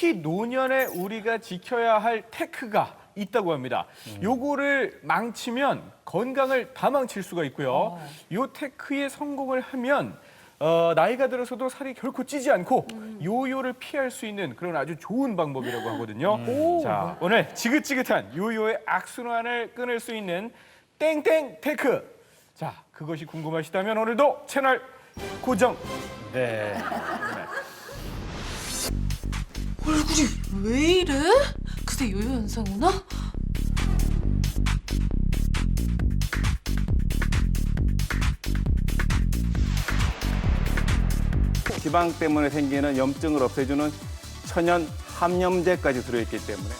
특히 노년에 우리가 지켜야 할 테크가 있다고 합니다. 요거를 망치면 건강을 다 망칠 수가 있고요. 요 테크에 성공을 하면 나이가 들어서도 살이 결코 찌지 않고 요요를 피할 수 있는 그런 아주 좋은 방법이라고 하거든요. 자, 오늘 지긋지긋한 요요의 악순환을 끊을 수 있는 땡땡 테크. 자, 그것이 궁금하시다면 오늘도 채널 고정. 네. 얼굴이 왜 이래? 그새 요요 현상 오나? 지방 때문에 생기는 염증을 없애주는 천연 함염제까지 들어있기 때문에.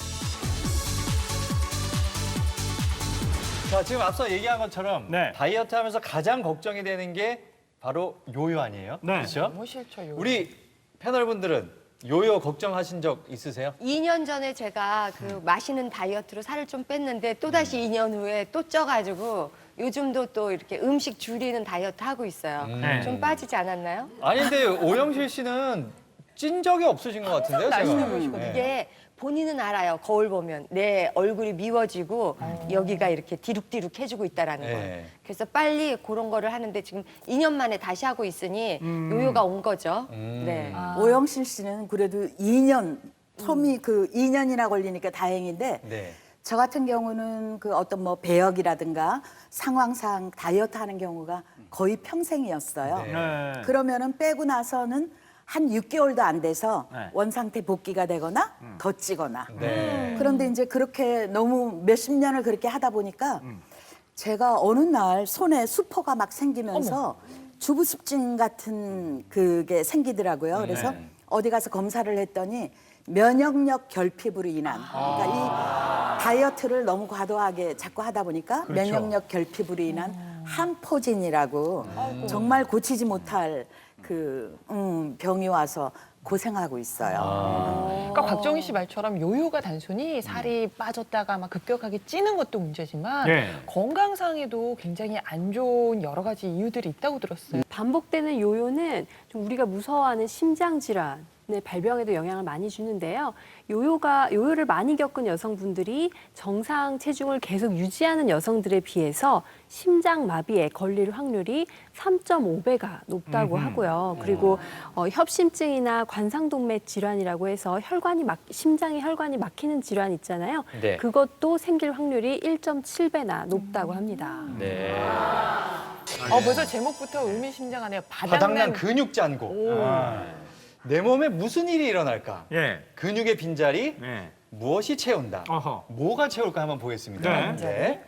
자, 지금 앞서 얘기한 것처럼 네. 다이어트 하면서 가장 걱정이 되는 게 바로 요요 아니에요? 네. 그렇죠? 너무 싫죠 요요. 우리 패널분들은 요요 걱정하신 적 있으세요? 2년 전에 제가 그 마시는 다이어트로 살을 좀 뺐는데 또다시 2년 후에 또 쪄가지고 요즘도 또 이렇게 음식 줄이는 다이어트 하고 있어요. 네. 좀 빠지지 않았나요? 아니 근데 오영실 씨는 찐 적이 없으신 것 같은데요, 제가. 네. 이게 본인은 알아요. 거울 보면 내 얼굴이 미워지고 여기가 이렇게 디룩디룩 해주고 있다라는 걸. 네. 그래서 빨리 그런 거를 하는데 지금 2년 만에 다시 하고 있으니 요요가 온 거죠. 네. 오영실 씨는 그래도 2년, 텀이 그 2년이나 걸리니까 다행인데 네. 저 같은 경우는 그 어떤 뭐 배역이라든가 상황상 다이어트 하는 경우가 거의 평생이었어요. 네. 네. 그러면은 빼고 나서는 한 6개월도 안 돼서 네. 원상태 복귀가 되거나 더 찌거나. 네. 그런데 이제 그렇게 너무 몇십 년을 그렇게 하다 보니까 제가 어느 날 손에 수포가 막 생기면서 주부습진 같은 그게 생기더라고요. 그래서 네. 어디 가서 검사를 했더니 면역력 결핍으로 인한 그러니까 이 다이어트를 너무 과도하게 자꾸 하다 보니까 면역력 결핍으로 인한 함포진이라고 정말 고치지 못할 그 병이 와서 고생하고 있어요. 그러니까 곽정희 씨 말처럼 요요가 단순히 살이 빠졌다가 막 급격하게 찌는 것도 문제지만 네. 건강상에도 굉장히 안 좋은 여러 가지 이유들이 있다고 들었어요. 반복되는 요요는 좀 우리가 무서워하는 심장 질환의 발병에도 영향을 많이 주는데요. 요요를 많이 겪은 여성분들이 정상 체중을 계속 유지하는 여성들에 비해서 심장 마비에 걸릴 확률이 3.5배가 높다고 하고요. 그리고 협심증이나 관상동맥 질환이라고 해서 심장의 혈관이 막히는 질환 있잖아요. 네. 그것도 생길 확률이 1.7배나 높다고 합니다. 네. 벌써 제목부터 의미심장하네요. 바닥난 근육 잔고. 내 몸에 무슨 일이 일어날까? 예. 근육의 빈자리 네. 무엇이 채운다? 어허. 뭐가 채울까 한번 보겠습니다. 네.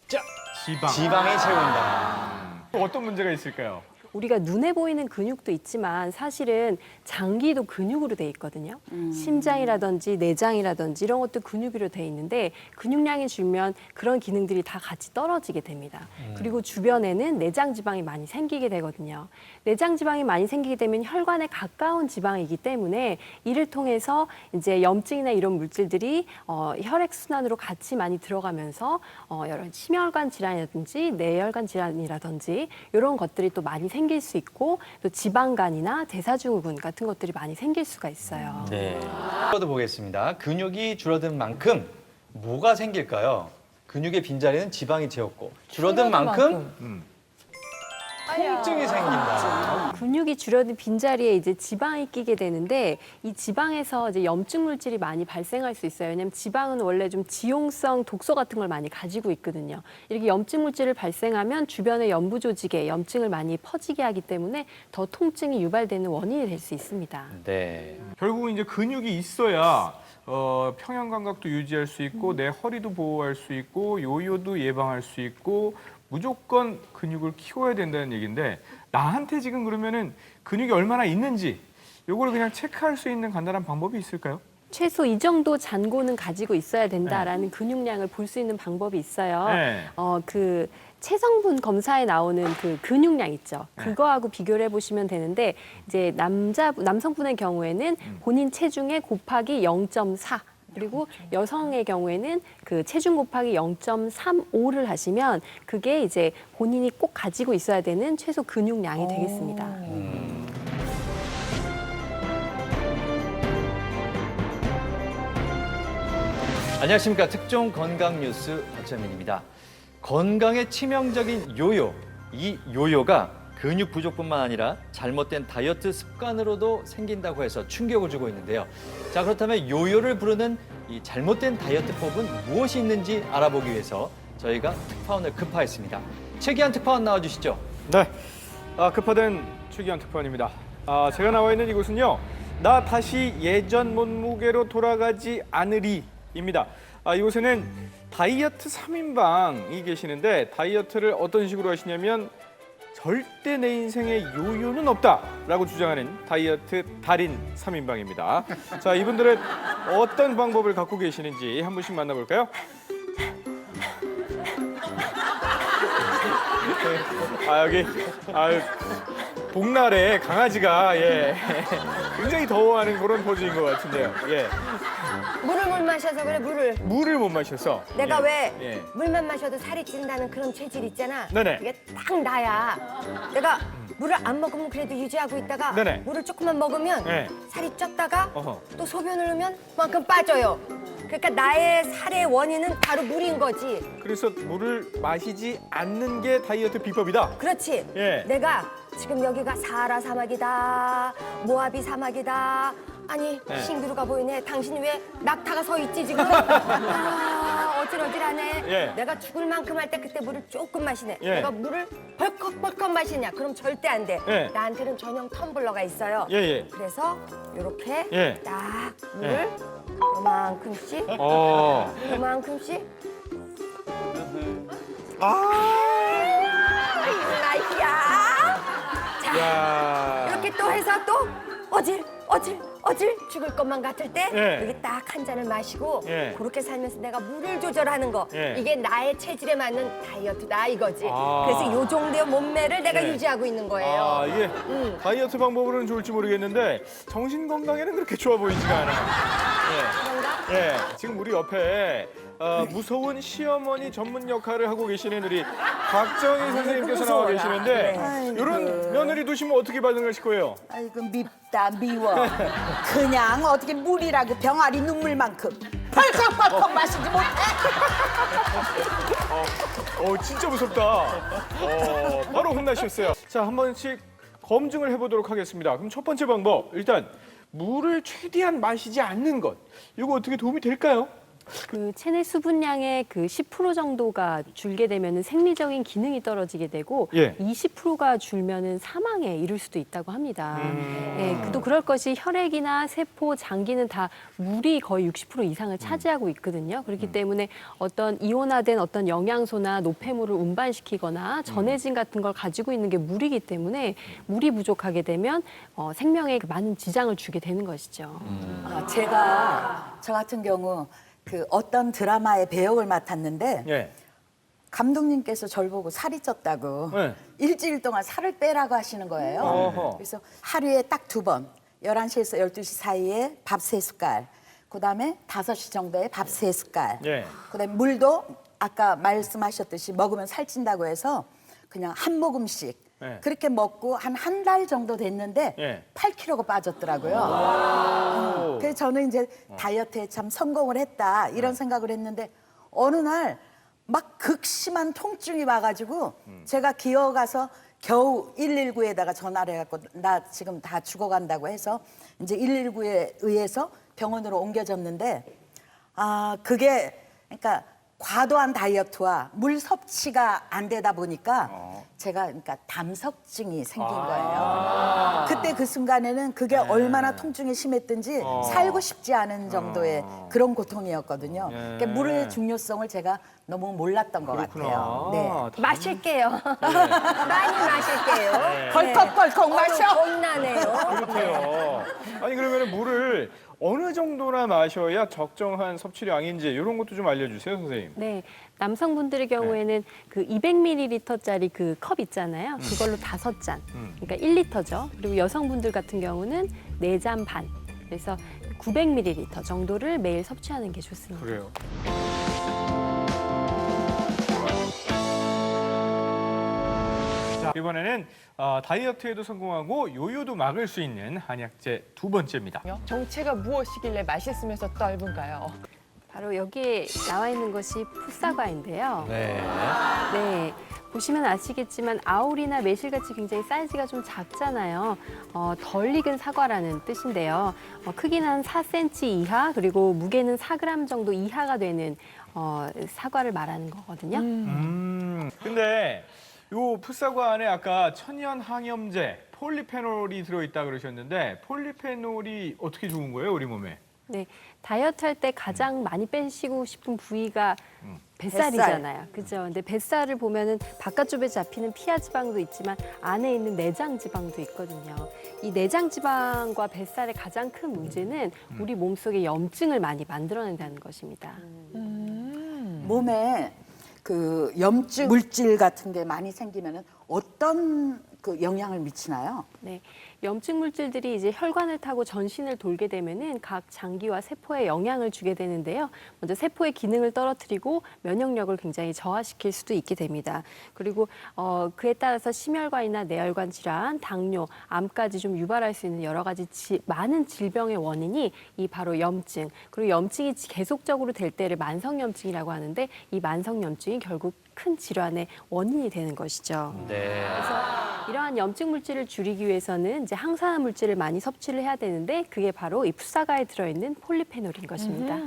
자, 지방. 지방이 채운다. 또 어떤 문제가 있을까요? 우리가 눈에 보이는 근육도 있지만 사실은 장기도 근육으로 돼 있거든요. 심장이라든지 내장이라든지 이런 것도 근육으로 돼 있는데 근육량이 줄면 그런 기능들이 다 같이 떨어지게 됩니다. 그리고 주변에는 내장 지방이 많이 생기게 되거든요. 내장 지방이 많이 생기게 되면 혈관에 가까운 지방이기 때문에 이를 통해서 이제 염증이나 이런 물질들이 혈액 순환으로 같이 많이 들어가면서 여러 심혈관 질환이라든지 뇌혈관 질환이라든지 이런 것들이 또 많이 생길 수 있고 또 지방간이나 대사증후군 같은 것들이 많이 생길 수가 있어요. 네. 이것도 보겠습니다. 근육이 줄어든 만큼 뭐가 생길까요? 근육의 빈자리는 지방이 채웠고 줄어든 만큼 통증이 생긴다. 근육이 줄어든 빈자리에 이제 지방이 끼게 되는데 이 지방에서 이제 염증 물질이 많이 발생할 수 있어요. 왜냐하면 지방은 원래 좀 지용성 독소 같은 걸 많이 가지고 있거든요. 이렇게 염증 물질을 발생하면 주변의 연부 조직에 염증을 많이 퍼지게 하기 때문에 더 통증이 유발되는 원인이 될 수 있습니다. 네. 결국은 이제 근육이 있어야 평형 감각도 유지할 수 있고 내 허리도 보호할 수 있고 요요도 예방할 수 있고 무조건 근육을 키워야 된다는 얘기인데 나한테 지금 그러면은 근육이 얼마나 있는지 요거를 그냥 체크할 수 있는 간단한 방법이 있을까요? 최소 이 정도 잔고는 가지고 있어야 된다라는 근육량을 볼 수 있는 방법이 있어요. 네. 그 체성분 검사에 나오는 그 근육량 있죠. 그거하고 비교를 해보시면 되는데 이제 남성분의 경우에는 본인 체중에 곱하기 0.4. 그리고 여성의 경우에는 그 체중 곱하기 0.35를 하시면 그게 이제 본인이 꼭 가지고 있어야 되는 최소 근육량이 되겠습니다. 안녕하십니까. 특종 건강 뉴스 박찬민입니다. 건강에 치명적인 요요. 이 요요가 근육 부족뿐만 아니라 잘못된 다이어트 습관으로도 생긴다고 해서 충격을 주고 있는데요. 자, 그렇다면 요요를 부르는 이 잘못된 다이어트법은 무엇이 있는지 알아보기 위해서 저희가 특파원을 급파했습니다. 최기한 특파원 나와주시죠. 네, 급파된 최기환 특파원입니다. 제가 나와 있는 이곳은요, 나 다시 예전 몸무게로 돌아가지 않으리입니다. 이곳에는 다이어트 3인방이 계시는데 다이어트를 어떤 식으로 하시냐면 절대 내 인생에 요요는 없다라고 주장하는 다이어트 달인 3인방입니다. 자, 이분들은 어떤 방법을 갖고 계시는지 한 분씩 만나볼까요? 여기 복날에 강아지가 굉장히 더워하는 그런 포즈인 것 같은데요. 물을 못 마셔서 그래, 물을. 물을 못 마셔서. 내가 왜 예. 물만 마셔도 살이 찐다는 그런 체질 있잖아. 네네. 그게 딱 나야. 내가 물을 안 먹으면 그래도 유지하고 있다가 네네. 물을 조금만 먹으면 네. 살이 쪘다가 어허. 또 소변을 넣으면 그만큼 빠져요. 그러니까 나의 살의 원인은 바로 물인 거지. 그래서 물을 마시지 않는 게 다이어트 비법이다. 그렇지. 예. 내가 지금 여기가 사하라 사막이다, 모하비 사막이다. 아니, 네. 싱그루가 보이네. 당신 왜 낙타가 서 있지 지금? 어질어질하네. 예. 내가 죽을 만큼 할 때 그때 물을 조금 마시네. 예. 내가 물을 벌컥벌컥 마시냐? 그럼 절대 안 돼. 예. 나한테는 전용 텀블러가 있어요. 예. 그래서 이렇게 예. 딱 물을 요만큼씩, 어. 요만큼씩. 나이야. 자. 야. 이렇게 또 해서 또 어질 죽을 것만 같을 때 예. 이렇게 딱 한 잔을 마시고 예. 그렇게 살면서 내가 물을 조절하는 거 예. 이게 나의 체질에 맞는 다이어트다 이거지. 아. 그래서 요 정도의 몸매를 내가 예. 유지하고 있는 거예요. 이게 다이어트 방법으로는 좋을지 모르겠는데 정신 건강에는 그렇게 좋아 보이지가 않아요. 그런가? 예, 지금 우리 옆에 무서운 시어머니 전문 역할을 하고 계시는 우리 박정희 선생님께서 나와 무서워라. 계시는데 아이고. 이런 며느리 두시면 어떻게 반응하실 거예요? 아이고 밉다 미워. 그냥 어떻게 물이라고 병아리 눈물만큼 펄컥펄컥 마시지 못해? 진짜 무섭다. 바로 혼나셨어요. 자, 한 번씩 검증을 해보도록 하겠습니다. 그럼 첫 번째 방법, 일단 물을 최대한 마시지 않는 것. 이거 어떻게 도움이 될까요? 그 체내 수분량의 그 10% 정도가 줄게 되면은 생리적인 기능이 떨어지게 되고 예. 20%가 줄면은 사망에 이를 수도 있다고 합니다. 예, 또 그럴 것이 혈액이나 세포, 장기는 다 물이 거의 60% 이상을 차지하고 있거든요. 그렇기 때문에 어떤 이온화된 어떤 영양소나 노폐물을 운반시키거나 전해진 같은 걸 가지고 있는 게 물이기 때문에 물이 부족하게 되면 생명에 많은 지장을 주게 되는 것이죠. 제가 저 같은 경우 그 어떤 드라마의 배역을 맡았는데 예. 감독님께서 저를 보고 살이 쪘다고 네. 일주일 동안 살을 빼라고 하시는 거예요. 어허. 그래서 하루에 딱 2번, 11시에서 12시 사이에 밥 3숟갈, 그다음에 5시 정도에 밥 3숟갈, 예. 그다음에 물도 아까 말씀하셨듯이 먹으면 살찐다고 해서 그냥 한 모금씩 네. 그렇게 먹고 한 달 정도 됐는데 예. 8kg가 빠졌더라고요. 그래서 저는 이제 다이어트에 참 성공을 했다 이런 생각을 했는데 어느 날 막 극심한 통증이 와가지고 제가 기어가서 겨우 119에다가 전화를 해갖고 나 지금 다 죽어간다고 해서 이제 119에 의해서 병원으로 옮겨졌는데 그게 그러니까 과도한 다이어트와 물 섭취가 안 되다 보니까 제가 그러니까 담석증이 생긴 거예요. 그때 그 순간에는 그게 얼마나 통증이 심했든지 살고 싶지 않은 정도의 그런 고통이었거든요. 그러니까 물의 중요성을 제가 너무 몰랐던 것 같아요. 네. 마실게요. 많이 마실게요. 벌컥벌컥 마셔. 겁나네요. 그렇대요. 아니 그러면 물을 어느 정도나 마셔야 적정한 섭취량인지 이런 것도 좀 알려주세요, 선생님. 네, 남성분들의 경우에는 그 200ml짜리 그 컵 있잖아요. 그걸로 5잔, 그러니까 1리터죠. 그리고 여성분들 같은 경우는 4잔 반, 그래서 900ml 정도를 매일 섭취하는 게 좋습니다. 그래요. 자, 이번에는 다이어트에도 성공하고 요요도 막을 수 있는 한약재 두 번째입니다. 정체가 무엇이길래 맛있으면서 떫은가요? 바로 여기에 나와 있는 것이 풋사과인데요. 네. 네. 보시면 아시겠지만 아울이나 매실같이 굉장히 사이즈가 좀 작잖아요. 덜 익은 사과라는 뜻인데요. 크기는 한 4cm 이하 그리고 무게는 4g 정도 이하가 되는 사과를 말하는 거거든요. 근데 요 풋사과 안에 아까 천연 항염제 폴리페놀이 들어있다 그러셨는데 폴리페놀이 어떻게 좋은 거예요, 우리 몸에? 네, 다이어트 할 때 가장 많이 빼시고 싶은 부위가 뱃살이잖아요. 그죠? 근데 뱃살을 보면은 바깥쪽에 잡히는 피하 지방도 있지만 안에 있는 내장 지방도 있거든요. 이 내장 지방과 뱃살의 가장 큰 문제는 우리 몸속에 염증을 많이 만들어낸다는 것입니다. 몸에 그 염증 물질 같은 게 많이 생기면은 어떤 그 영향을 미치나요? 네, 염증 물질들이 이제 혈관을 타고 전신을 돌게 되면은 각 장기와 세포에 영향을 주게 되는데요. 먼저 세포의 기능을 떨어뜨리고 면역력을 굉장히 저하시킬 수도 있게 됩니다. 그리고 그에 따라서 심혈관이나 뇌혈관 질환, 당뇨, 암까지 좀 유발할 수 있는 여러 가지 많은 질병의 원인이 이 바로 염증. 그리고 염증이 계속적으로 될 때를 만성염증이라고 하는데 이 만성염증이 결국 큰 질환의 원인이 되는 것이죠. 네. 그래서 이러한 염증 물질을 줄이기 위해서는 이제 항산화 물질을 많이 섭취를 해야 되는데 그게 바로 이 풋사과에 들어있는 폴리페놀인 것입니다.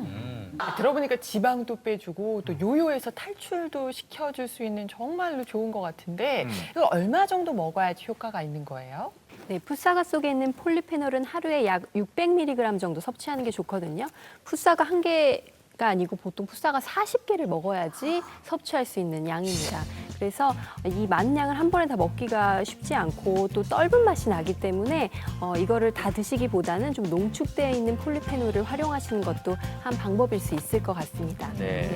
들어보니까 지방도 빼주고 또 요요에서 탈출도 시켜줄 수 있는 정말로 좋은 것 같은데 이걸 얼마 정도 먹어야지 효과가 있는 거예요? 네, 풋사과 속에 있는 폴리페놀은 하루에 약 600mg 정도 섭취하는 게 좋거든요. 풋사과 한 개가 아니고 보통 풋사과 40개를 먹어야지 섭취할 수 있는 양입니다. 그래서 이 많은 양을 한 번에 다 먹기가 쉽지 않고 또 떫은 맛이 나기 때문에 이거를 다 드시기보다는 좀 농축되어 있는 폴리페놀을 활용하시는 것도 한 방법일 수 있을 것 같습니다. 네.